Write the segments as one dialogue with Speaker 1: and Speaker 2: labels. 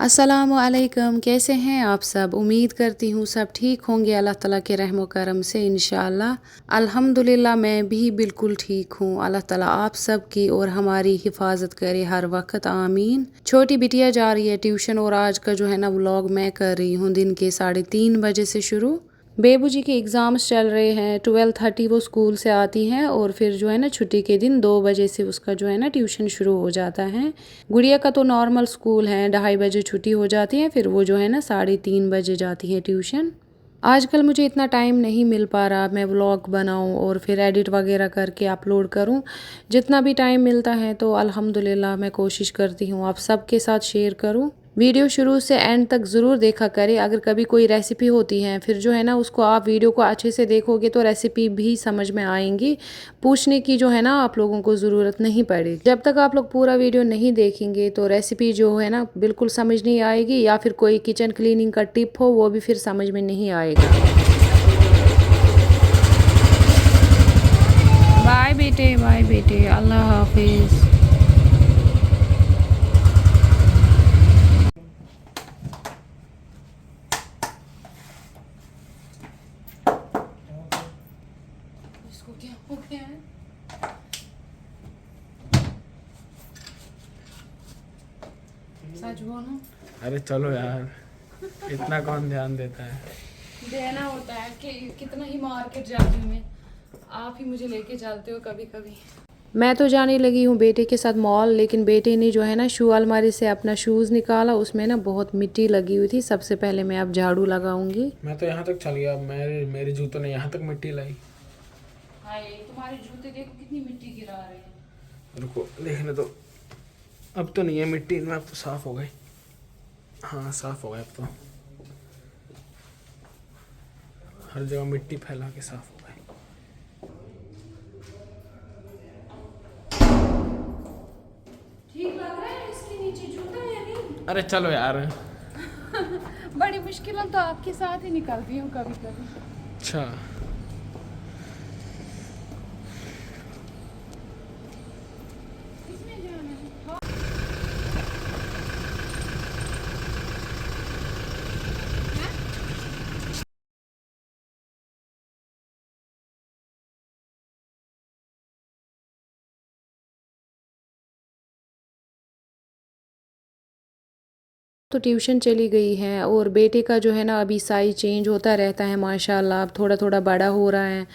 Speaker 1: अस्सलामुअलैकुम, कैसे हैं आप सब। उम्मीद करती हूँ सब ठीक होंगे अल्लाह ताला के रहमो करम से इंशाअल्लाह। अल्हम्दुलिल्लाह मैं भी बिल्कुल ठीक हूँ। अल्लाह ताला आप सब की और हमारी हिफाजत करे हर वक्त, आमीन। छोटी बिटिया जा रही है ट्यूशन और आज का जो है ना व्लॉग मैं कर रही हूँ दिन के 3:30 बजे से शुरू। बेबू जी के एग्ज़ाम्स चल रहे हैं, 12:30 वो स्कूल से आती हैं और फिर जो है ना छुट्टी के दिन 2 बजे से उसका जो है ना ट्यूशन शुरू हो जाता है। गुड़िया का तो नॉर्मल स्कूल है, 2:30 बजे छुट्टी हो जाती है, फिर वो जो है ना 3:30 बजे जाती है ट्यूशन। आजकल मुझे इतना टाइम नहीं मिल पा रहा मैं व्लॉग बनाऊं और फिर एडिट वगैरह करके अपलोड करूं। जितना भी टाइम मिलता है तो अल्हम्दुलिल्लाह मैं कोशिश करती हूं आप सबके साथ शेयर करूं। वीडियो शुरू से एंड तक ज़रूर देखा करें। अगर कभी कोई रेसिपी होती है फिर जो है ना उसको आप वीडियो को अच्छे से देखोगे तो रेसिपी भी समझ में आएंगी। पूछने की जो है ना आप लोगों को ज़रूरत नहीं पड़ेगी। जब तक आप लोग पूरा वीडियो नहीं देखेंगे तो रेसिपी जो है ना बिल्कुल समझ नहीं आएगी, या फिर कोई किचन क्लीनिंग का टिप हो वो भी फिर समझ में नहीं आएगा। बाय बेटे, अल्लाह हाफिज़। इसको क्या हो गया है? सच बोलो।
Speaker 2: अरे चलो यार, इतना कौन ध्यान देता है।
Speaker 1: देना होता है कि कितना ही मार्केट जाती हूँ मैं, आप ही मुझे लेके चलते हो कभी कभी। मैं तो जाने लगी हूँ बेटे के साथ मॉल, लेकिन बेटे ने जो है ना शू अलमारी से अपना शूज़ निकाला, उसमें ना बहुत मिट्टी लगी हुई थी। सबसे पहले मैं अब झाड़ू लगाऊंगी।
Speaker 2: मैं तो यहाँ तक चल गया, मेरे जूतों ने यहाँ तक मिट्टी लाई।
Speaker 1: हाय, तुम्हारे जूते देखो कितनी मिट्टी गिरा रहे हैं।
Speaker 2: रुको देखने दो। अब तो नहीं है मिट्टी इनमें, अब तो साफ हो गए। हाँ साफ हो गए अब तो। हर जगह मिट्टी फैला के साफ हो गए।
Speaker 1: ठीक लग रहा है इसके नीचे जूता या नहीं?
Speaker 2: अरे चलो यार।
Speaker 1: बड़ी मुश्किल तो आपके साथ ही निकलती हूँ कभी कभी।
Speaker 2: अच्छा
Speaker 1: किसमें जाना है? तो ट्यूशन चली गई है और बेटे का जो है ना अभी साइज चेंज होता रहता है माशाल्लाह, अब थोड़ा थोड़ा बड़ा हो रहा है।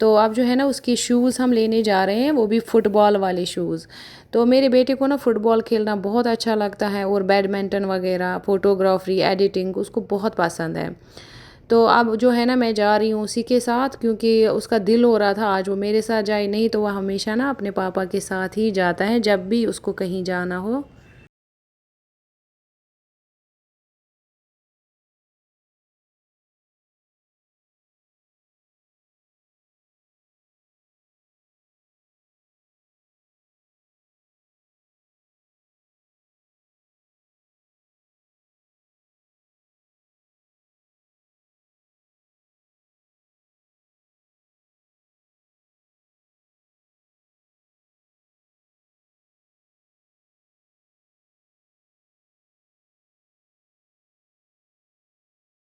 Speaker 1: तो अब जो है ना उसके शूज़ हम लेने जा रहे हैं, वो भी फ़ुटबॉल वाले शूज़। तो मेरे बेटे को ना फ़ुटबॉल खेलना बहुत अच्छा लगता है और बैडमिंटन वगैरह, फ़ोटोग्राफरी, एडिटिंग उसको बहुत पसंद है। तो अब जो है ना मैं जा रही हूँ उसी के साथ, क्योंकि उसका दिल हो रहा था आज वो मेरे साथ जाए, नहीं तो वह हमेशा ना अपने पापा के साथ ही जाता है जब भी उसको कहीं जाना हो।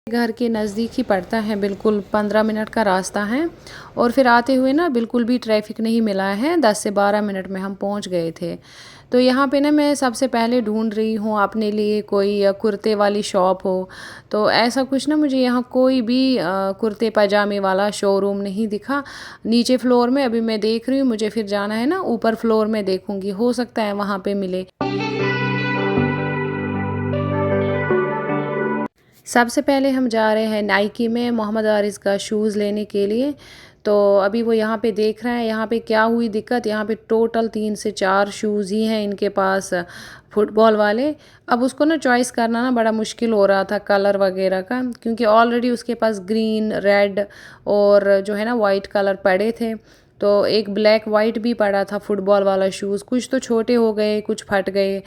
Speaker 1: घर के नज़दीक ही पड़ता है, बिल्कुल 15 मिनट का रास्ता है। और फिर आते हुए ना बिल्कुल भी ट्रैफिक नहीं मिला है, 10 से 12 मिनट में हम पहुंच गए थे। तो यहाँ पे ना मैं सबसे पहले ढूंढ रही हूँ अपने लिए कोई कुर्ते वाली शॉप हो। तो ऐसा कुछ ना मुझे यहाँ कोई भी कुर्ते पजामे वाला शोरूम नहीं दिखा। नीचे फ्लोर में अभी मैं देख रही हूँ, मुझे फिर जाना है ना ऊपर फ्लोर में देखूँगी, हो सकता है वहाँ पे मिले। सबसे पहले हम जा रहे हैं नाइकी में मोहम्मद आरिस का शूज़ लेने के लिए। तो अभी वो यहाँ पे देख रहे हैं यहाँ पे क्या हुई दिक्कत। यहाँ पे टोटल 3 से 4 शूज़ ही हैं इनके पास, फुटबॉल वाले। अब उसको ना चॉइस करना ना बड़ा मुश्किल हो रहा था कलर वगैरह का, क्योंकि ऑलरेडी उसके पास ग्रीन, रेड और जो है ना वाइट कलर पड़े थे। तो एक ब्लैक वाइट भी पड़ा था फुटबॉल वाला शूज़। कुछ तो छोटे हो गए, कुछ फट गए।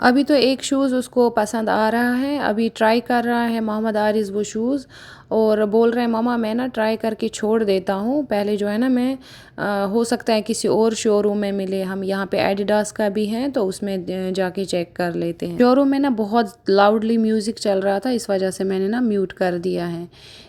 Speaker 1: अभी तो एक शूज़ उसको पसंद आ रहा है, अभी ट्राई कर रहा है मोहम्मद आरिज़ वो शूज़, और बोल रहे हैं मम्मा मैं ना ट्राई करके छोड़ देता हूँ, पहले जो है ना मैं हो सकता है किसी और शोरूम में मिले, हम यहाँ पे एडिडास का भी है तो उसमें जाके चेक कर लेते हैं। शोरूम में ना बहुत लाउडली म्यूज़िक चल रहा था, इस वजह से मैंने ना म्यूट कर दिया है।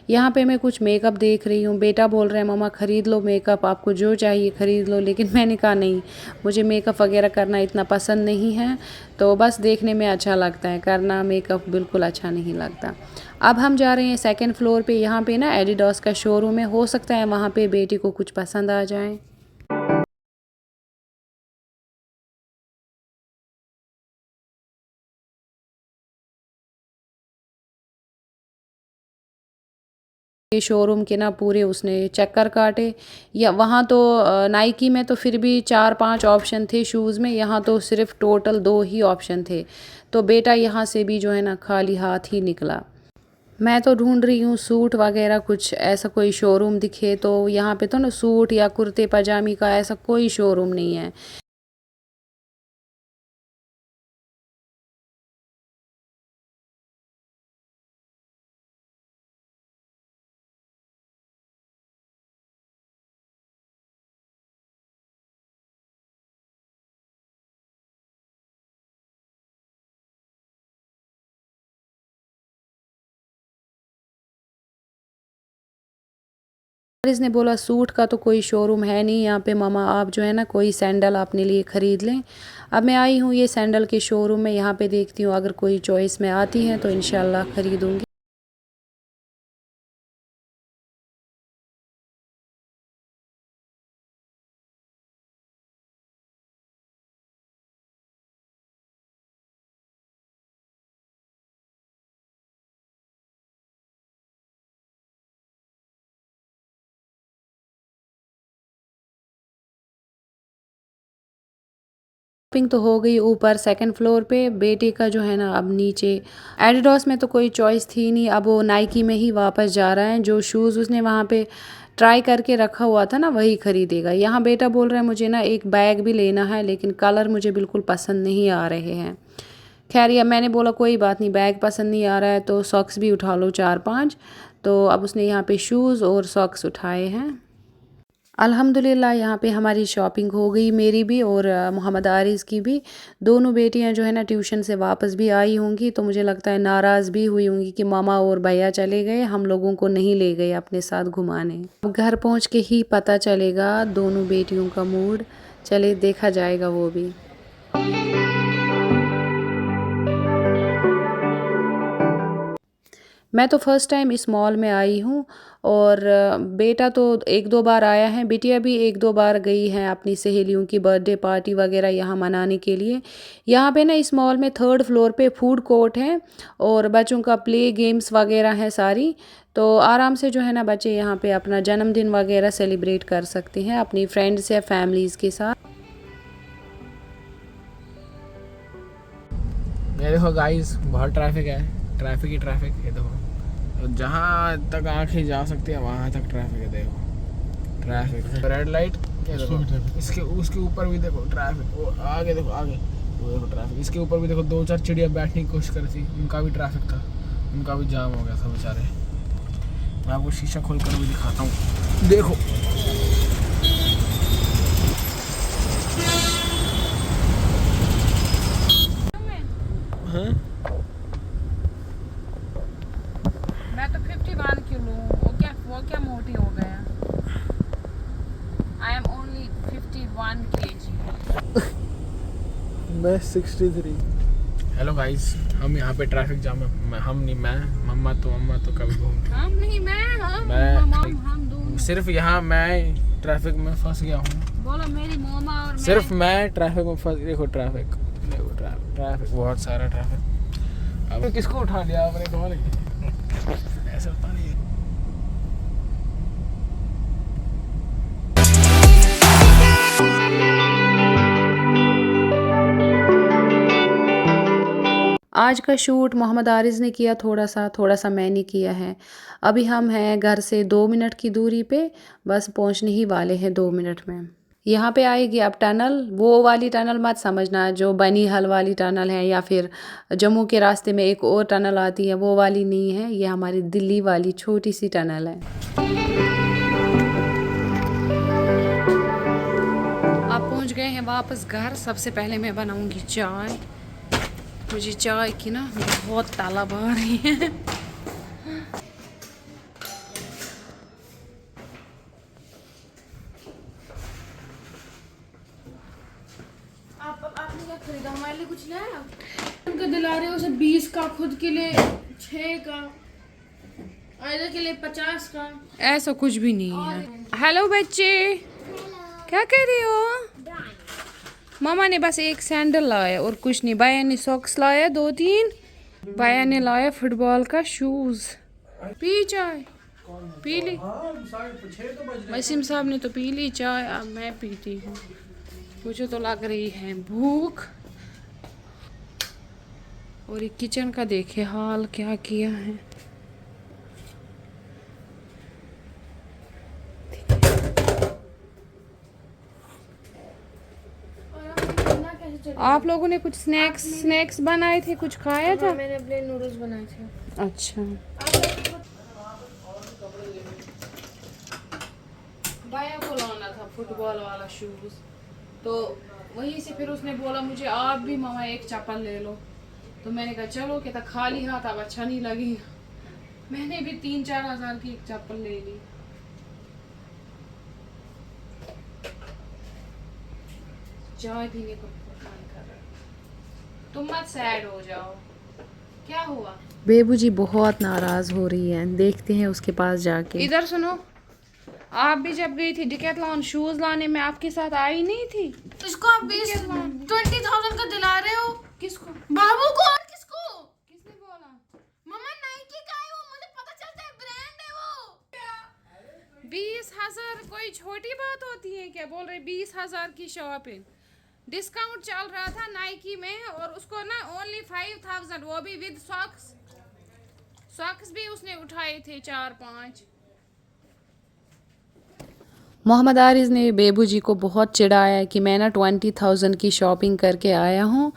Speaker 1: यहाँ पे मैं कुछ मेकअप देख रही हूँ, बेटा बोल रहे हैं मम्मा ख़रीद लो मेकअप, आपको जो चाहिए ख़रीद लो, लेकिन मैंने कहा नहीं, मुझे मेकअप वगैरह करना इतना पसंद नहीं है, तो बस देखने में अच्छा लगता है, करना मेकअप बिल्कुल अच्छा नहीं लगता। अब हम जा रहे हैं सेकंड फ्लोर पे, यहाँ पे ना एडिडास का शोरूम है, हो सकता है वहाँ पे बेटी को कुछ पसंद आ जाए। ये शोरूम के ना पूरे उसने चक्कर काटे, या वहाँ तो नाइकी में तो फिर भी 4-5 ऑप्शन थे शूज़ में, यहाँ तो सिर्फ टोटल 2 ही ऑप्शन थे, तो बेटा यहाँ से भी जो है ना खाली हाथ ही निकला। मैं तो ढूंढ रही हूँ सूट वगैरह, कुछ ऐसा कोई शोरूम दिखे, तो यहाँ पे तो ना सूट या कुर्ते पजामी का ऐसा कोई शोरूम नहीं है। इसने बोला सूट का तो कोई शोरूम है नहीं यहाँ पे मामा, आप जो है ना कोई सैंडल अपने लिए ख़रीद लें। अब मैं आई हूँ ये सैंडल के शोरूम में, यहाँ पे देखती हूँ अगर कोई चॉइस में आती है तो इंशाल्लाह ख़रीदूँगी। शॉपिंग तो हो गई ऊपर सेकंड फ्लोर पे, बेटे का जो है ना अब नीचे। एडिडास में तो कोई चॉइस थी नहीं, अब वो नाइकी में ही वापस जा रहा है, जो शूज़ उसने वहाँ पे ट्राई करके रखा हुआ था ना वही ख़रीदेगा। यहाँ बेटा बोल रहा है मुझे ना एक बैग भी लेना है, लेकिन कलर मुझे बिल्कुल पसंद नहीं आ रहे हैं। खैर या मैंने बोला कोई बात नहीं, बैग पसंद नहीं आ रहा है तो सॉक्स भी उठा लो 4-5, तो अब उसने यहाँ पे शूज़ और सॉक्स उठाए हैं। अल्हम्दुलिल्लाह यहाँ पे हमारी शॉपिंग हो गई, मेरी भी और मोहम्मद आरिज़ की भी। दोनों बेटियाँ जो है ना ट्यूशन से वापस भी आई होंगी, तो मुझे लगता है नाराज़ भी हुई होंगी कि मामा और भैया चले गए, हम लोगों को नहीं ले गए अपने साथ घुमाने। अब घर पहुँच के ही पता चलेगा दोनों बेटियों का मूड, चले देखा जाएगा वो भी। मैं तो फ़र्स्ट टाइम इस मॉल में आई हूँ, और बेटा तो 1-2 बार आया है, बिटिया भी 1-2 बार गई है अपनी सहेलियों की बर्थडे पार्टी वगैरह यहाँ मनाने के लिए। यहाँ पे ना इस मॉल में थर्ड फ्लोर पे फूड कोर्ट है और बच्चों का प्ले गेम्स वगैरह है सारी, तो आराम से जो है ना बच्चे यहाँ पे अपना जन्मदिन वगैरह सेलिब्रेट कर सकते हैं अपनी फ्रेंड्स या फैमिलीज़ के साथ।
Speaker 2: ये देखो गाइस, बहुत ट्रैफिक है, ट्रैफिक ही ट्रैफिक। ये देखो, तो जहाँ तक आंखें जा सकती है वहाँ तक ट्रैफिक है। देखो ट्रैफिक, रेड लाइट, ये देखो इसके उसके ऊपर भी देखो ट्रैफिक, वो आगे देखो, आगे वो देखो ट्रैफिक, इसके ऊपर भी देखो 2-4 चिड़िया बैठने की कोशिश कर रही थी, उनका भी ट्रैफिक था, उनका भी जाम हो गया था बेचारे। मैं आपको शीशा खोल कर भी दिखाता हूँ, देखो। हाँ,
Speaker 1: मैं तो 51 किलो हूँ, वो क्या मोटी हो गया। I am only 51 kg।
Speaker 2: मैं 63। हेलो गाइस, हम यहाँ पे ट्रैफिक जाम में, हम नहीं, मैं, मम्मा तो कभी घूमती,
Speaker 1: हम नहीं, हम दोनों।
Speaker 2: सिर्फ यहाँ मैं ट्रैफिक में फंस गया हूँ।
Speaker 1: बोलो मेरी मोमा और
Speaker 2: सिर्फ मैं ट्रैफिक में फंस, देखो ट्रैफिक, ट्रैफिक बहुत सारा ट्रैफिक। अब किसको उठा लिया आपने, कौन है? ऐसा पता नहीं है।
Speaker 1: आज का शूट मोहम्मद आरिज़ ने किया, थोड़ा सा मैंने किया है। अभी हम हैं घर से 2 मिनट की दूरी पे, बस पहुंचने ही वाले हैं 2 मिनट में। यहाँ पे आएगी अब टनल। वो वाली टनल मत समझना जो बनी हल वाली टनल है, या फिर जम्मू के रास्ते में एक और टनल आती है, वो वाली नहीं है। ये हमारी दिल्ली वाली छोटी सी टनल है। आप पहुँच गए हैं वापस घर। सबसे पहले मैं बनाऊँगी चाय। मुझे चाय की ना बहुत तलब आ रही है।
Speaker 3: आपने क्या खरीदा? हमारे लिए कुछ लाया? उनका दिला रहे हो उसे 20 का, खुद के लिए 6 का, आयदा के लिए 50 का।
Speaker 1: ऐसा कुछ भी नहीं है। हेलो बच्चे, क्या कर रही हो? मामा ने बस एक सैंडल लाया और कुछ नहीं। भैया ने सॉक्स लाया 2-3। भैया ने लाया फुटबॉल का शूज। पी चाय? पी ली? वसीम साहब ने तो पी ली चाय, अब मैं पीती हूँ। मुझे तो लग रही है भूख। और ये किचन का देखे हाल क्या किया है। आप लोगों ने कुछ स्नैक्स बनाए थे, कुछ खाया था?
Speaker 3: मैंने प्लेन नूडल्स बनाए थे।
Speaker 1: अच्छा। भैया को लाना था फुटबॉल वाला शूज, तो वहीं से फिर उसने बोला मुझे आप भी मामा एक चप्पल ले लो। तो मैंने कहा चलो, कहता खाली हाथ अब अच्छा नहीं लगेगा। मैंने भी 3-4 हज़ार की एक चप्पल ले ली। चाय पीने को मन कर रहा है। तुम मत सैड हो जाओ। क्या हुआ? बेबू जी बहुत नाराज हो रही है, देखते हैं उसके पास जाके। इधर सुनो, आप भी जब गई थी डिकैथलॉन शूज लाने में, आपके साथ आई नहीं थी?
Speaker 3: इसको आप 20,000 का दिला रहे हो?
Speaker 1: किसको?
Speaker 3: बाबू को। और किसको?
Speaker 1: किसने बोला?
Speaker 3: मम्मा नाइकी का है वो, मुझे पता चलता है, ब्रांड है वो।
Speaker 1: 20,000 कोई छोटी बात होती है क्या? बोल रहे 20,000 की शॉपिंग। डिस्काउंट चल रहा था नाइकी में, और उसको ना ओनली 5,000, वो भी विद सॉक्स भी उसने उठाए थे 4-5। मोहम्मद आरिज़ ने बेबू जी को बहुत चिढ़ाया कि मैं ना 20,000 की शॉपिंग करके आया हूँ,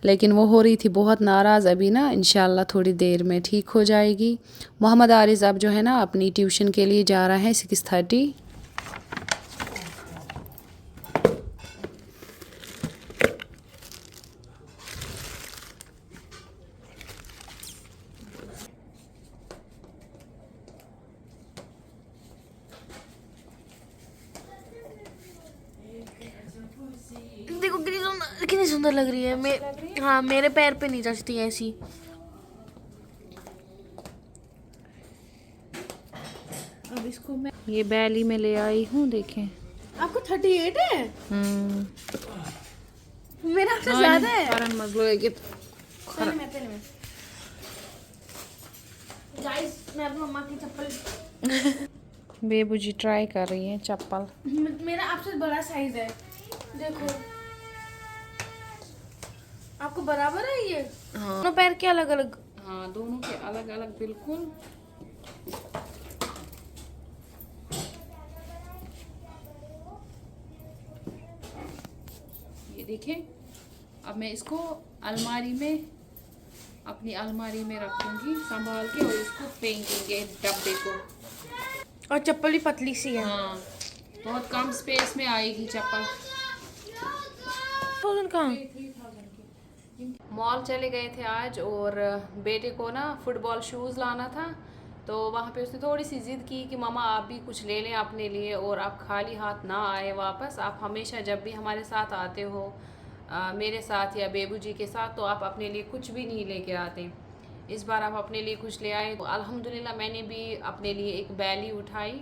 Speaker 1: लेकिन वो हो रही थी बहुत नाराज़। अभी ना इंशाल्लाह थोड़ी देर में ठीक हो जाएगी। मोहम्मद आरिज़ अब जो है ना अपनी ट्यूशन के लिए जा रहा है 6:30।
Speaker 3: देखो कितनी सुंदर लग रही है। हाँ, मेरे पैर पे नहीं जचती ऐसी। अब इसको मैं
Speaker 1: ये बैली में ले आई हूँ, देखें।
Speaker 3: आपको 38 है? मेरा आपसे ज्यादा है। पहले मैं गाइस, मैं अपनी मम्मा की चप्पल
Speaker 1: बेबू जी ट्राई कर रही है चप्पल।
Speaker 3: मेरा आपसे बड़ा साइज है, देखो। आपको बराबर है ये? हाँ। दोनों पैर के अलग अलग?
Speaker 1: हाँ, दोनों के अलग अलग बिल्कुल। ये देखें। अब मैं इसको अलमारी में, अपनी अलमारी में रखूंगी संभाल के, और इसको फेंकेंगे डब्बे को।
Speaker 3: और चप्पल भी पतली सी है।
Speaker 1: हाँ, बहुत कम स्पेस में आएगी चप्पल। मॉल चले गए थे आज, और बेटे को ना फुटबॉल शूज़ लाना था। तो वहाँ पे उसने थोड़ी सी ज़िद की कि मामा आप भी कुछ ले लें अपने लिए, और आप खाली हाथ ना आए वापस। आप हमेशा जब भी हमारे साथ आते हो, मेरे साथ या बेबू जी के साथ, तो आप अपने लिए कुछ भी नहीं लेके आते। इस बार आप अपने लिए कुछ ले आए। तो अल्हम्दुलिल्लाह मैंने भी अपने लिए एक बैली उठाई।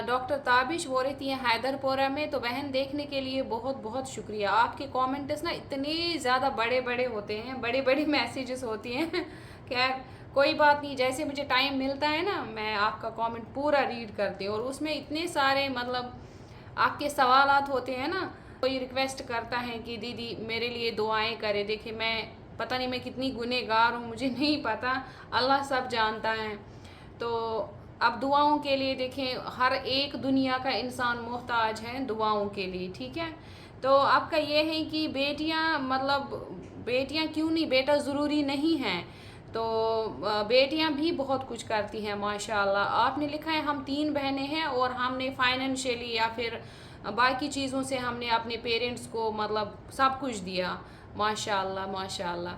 Speaker 1: डॉक्टर ताबिश वो रहती हैं हैदरपुरा में। तो बहन, देखने के लिए बहुत बहुत शुक्रिया। आपके कमेंट्स ना इतने ज़्यादा बड़े बड़े होते हैं, बड़ी बड़ी मैसेजेस होती हैं। खैर कोई बात नहीं, जैसे मुझे टाइम मिलता है ना, मैं आपका कमेंट पूरा रीड करती हूँ। और उसमें इतने सारे मतलब आपके सवालात होते हैं ना। कोई रिक्वेस्ट करता है कि दीदी मेरे लिए दुआएं करें। देखिए, मैं पता नहीं मैं कितनी गुनहगार हूँ, मुझे नहीं पता, अल्लाह सब जानता है। तो अब दुआओं के लिए देखें, हर एक दुनिया का इंसान मोहताज है दुआओं के लिए, ठीक है। तो आपका ये है कि बेटियां, मतलब बेटियां क्यों नहीं, बेटा ज़रूरी नहीं है, तो बेटियां भी बहुत कुछ करती हैं माशाल्लाह। आपने लिखा है हम 3 बहनें हैं और हमने फाइनेंशियली या फिर बाकी चीज़ों से हमने अपने पेरेंट्स को मतलब सब कुछ दिया, माशाल्लाह माशाल्लाह।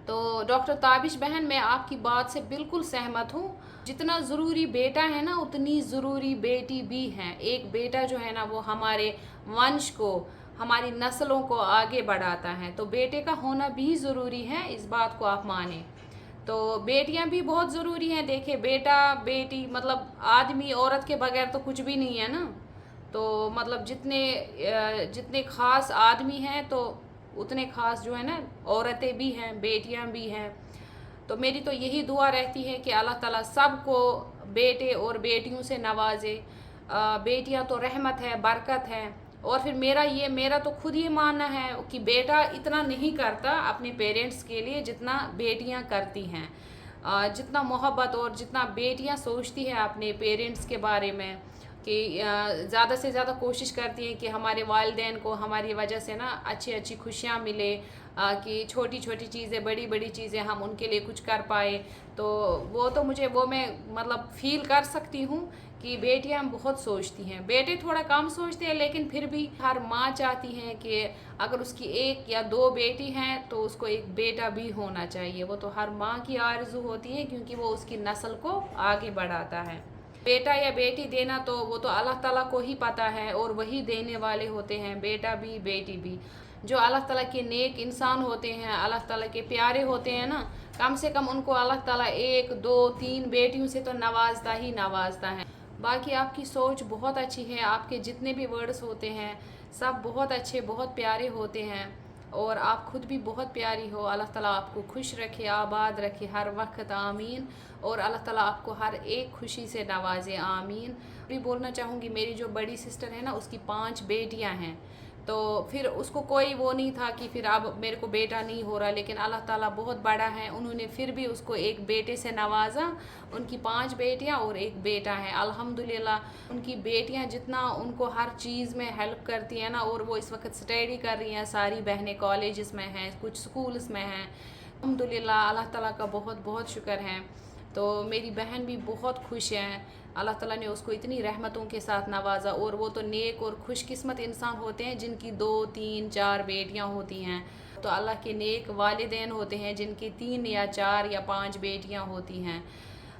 Speaker 1: तो डॉक्टर ताबिश बहन, मैं आपकी बात से बिल्कुल सहमत हूँ। जितना ज़रूरी बेटा है ना, उतनी ज़रूरी बेटी भी है। एक बेटा जो है ना, वो हमारे वंश को, हमारी नस्लों को आगे बढ़ाता है, तो बेटे का होना भी ज़रूरी है, इस बात को आप माने। तो बेटियां भी बहुत ज़रूरी हैं। देखिए, बेटा बेटी मतलब आदमी औरत के बगैर तो कुछ भी नहीं है ना। तो मतलब जितने ख़ास आदमी हैं, तो उतने ख़ास जो है ना औरतें भी हैं, बेटियां भी हैं। तो मेरी तो यही दुआ रहती है कि अल्लाह ताला सबको बेटे और बेटियों से नवाजे। बेटियां तो रहमत है, बरकत है। और फिर मेरा तो खुद ही मानना है कि बेटा इतना नहीं करता अपने पेरेंट्स के लिए जितना बेटियां करती हैं। जितना मोहब्बत और जितना बेटियां सोचती हैं अपने पेरेंट्स के बारे में, कि ज़्यादा से ज़्यादा कोशिश करती हैं कि हमारे वालिदैन को हमारी वजह से ना अच्छी अच्छी खुशियाँ मिले, कि छोटी छोटी चीज़ें, बड़ी बड़ी चीज़ें हम उनके लिए कुछ कर पाए। तो वो मैं मतलब फ़ील कर सकती हूँ कि बेटियां बहुत सोचती हैं। बेटे थोड़ा कम सोचते हैं, लेकिन फिर भी हर माँ चाहती हैं कि अगर उसकी 1 या 2 बेटी हैं तो उसको एक बेटा भी होना चाहिए। वो तो हर माँ की आरज़ू होती है, क्योंकि वो उसकी नस्ल को आगे बढ़ाता है। बेटा या बेटी देना तो वो तो अल्लाह ताला को ही पता है, और वही देने वाले होते हैं, बेटा भी बेटी भी। जो अल्लाह ताला के नेक इंसान होते हैं, अल्लाह ताला के प्यारे होते हैं ना, कम से कम उनको अल्लाह ताला 1, 2, 3 बेटियों से तो नवाजता ही नवाजता है। बाकी आपकी सोच बहुत अच्छी है, आपके जितने भी वर्ड्स होते हैं सब बहुत अच्छे, बहुत प्यारे होते हैं, और आप खुद भी बहुत प्यारी हो। अल्लाह ताला आपको खुश रखे, आबाद रखे हर वक्त, आमीन। और अल्लाह ताला आपको हर एक खुशी से नवाजे, आमीन। भी बोलना चाहूँगी, मेरी जो बड़ी सिस्टर है ना, उसकी 5 बेटियाँ हैं। तो फिर उसको कोई वो नहीं था कि फिर अब मेरे को बेटा नहीं हो रहा, लेकिन अल्लाह ताला बहुत बड़ा है, उन्होंने फिर भी उसको एक बेटे से नवाजा। उनकी 5 बेटियां और एक बेटा है, अल्हम्दुलिल्लाह। उनकी बेटियां जितना उनको हर चीज़ में हेल्प करती हैं ना, और वो इस वक्त स्टडी कर रही हैं, सारी बहनें कॉलेजेस में हैं, कुछ स्कूल्स में हैं, अल्हम्दुलिल्लाह। अल्लाह ताला का बहुत बहुत शुक्र है। तो मेरी बहन भी बहुत खुश हैं, अल्लाह ताला ने उसको इतनी रहमतों के साथ नवाजा। और वो तो नेक और खुशकिस्मत इंसान होते हैं जिनकी 2, 3, 4 बेटियां होती हैं। तो अल्लाह के नेक वालिदैन होते हैं जिनकी 3 या 4 या 5 बेटियां होती हैं।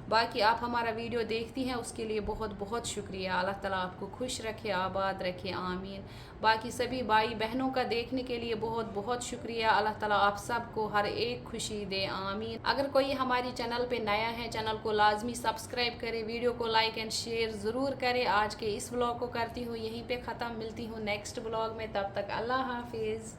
Speaker 1: बाकी आप हमारा वीडियो देखती हैं, उसके लिए बहुत बहुत शुक्रिया। अल्लाह ताला आपको खुश रखे, आबाद रखे, आमीन। बाकी सभी भाई बहनों का देखने के लिए बहुत बहुत शुक्रिया। अल्लाह ताला आप सबको हर एक खुशी दे, आमीन। अगर कोई हमारी चैनल पे नया है, चैनल को लाजमी सब्सक्राइब करें, वीडियो को लाइक एंड शेयर ज़रूर करें। आज के इस व्लॉग को करती हूँ यहीं पे ख़त्म, मिलती हूँ नेक्स्ट व्लॉग में, तब तक अल्लाह हाफिज़।